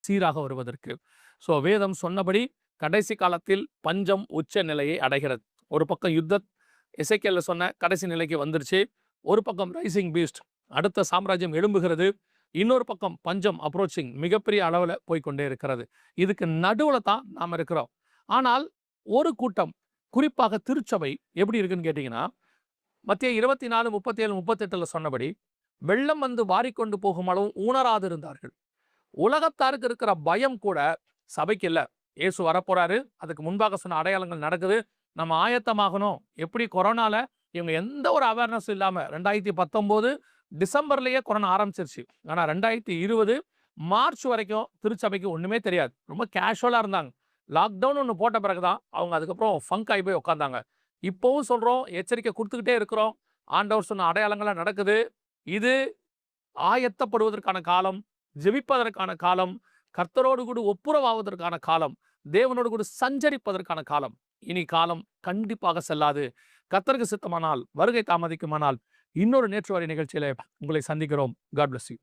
சீராக வருவதற்கு. ஸோ வேதம் சொன்னபடி கடைசி காலத்தில் பஞ்சம் உச்ச நிலையை அடைகிறது. ஒரு பக்கம் எசேக்கியேல்ல சொன்ன கடைசி நிலைக்கு வந்துருச்சு. ஒரு பக்கம் ரைசிங் பீஸ்ட், அடுத்த சாம்ராஜ்யம் எழும்புகிறது. இன்னொரு பக்கம் பஞ்சம் அப்ரோச்சிங், மிகப்பெரிய அளவில் போய்க்கொண்டே இருக்கிறது. இதுக்கு நடுவில் தான் நாம் இருக்கிறோம். ஆனால் ஒரு கூட்டம், குறிப்பாக திருச்சபை எப்படி இருக்குன்னு கேட்டிங்கன்னா, மத்திய 24, 37, 38 சொன்னபடி வெள்ளம் வந்து வாரிக்கொண்டு போகும் அளவும் உணராது இருந்தார்கள். உலகத்தாருக்கு இருக்கிற பயம் கூட சபைக்கு இல்லை. இயேசு வரப்போறாரு, அதுக்கு முன்பாக சொன்ன அடையாளங்கள் நடக்குது, நம்ம ஆயத்தமாகணும். எப்படி கொரோனால இவங்க எந்த ஒரு அவேர்னஸ் இல்லாம 2019 டிசம்பர்லயே கொரோனா ஆரம்பிச்சிருச்சு. ஆனா 2020 மார்ச் வரைக்கும் திருச்சபைக்கு ஒண்ணுமே தெரியாது. ரொம்ப கேஷுவலா இருந்தாங்க. லாக்டவுன் ஒன்று போட்ட பிறகுதான் அவங்க அதுக்கப்புறம் ஃபங்க் ஆகி போய் உட்காந்தாங்க. இப்போவும் சொல்றோம், எச்சரிக்கை கொடுத்துக்கிட்டே இருக்கிறோம். ஆண்டவர் சொன்ன அடையாளங்கள்லாம் நடக்குது. இது ஆயத்தப்படுவதற்கான காலம், ஜெபிப்பதற்கான காலம், கர்த்தரோடு கூட ஒப்புரவாவதற்கான காலம், தேவனோடு கூட சஞ்சரிப்பதற்கான காலம். இனி காலம் கண்டிப்பாக செல்லாது. கர்த்தருக்கு சித்தமானால், வருகை தாமதிக்குமானால், இன்னொரு நேற்று வரை நிகழ்ச்சியில உங்களை சந்திக்கிறோம். God bless you.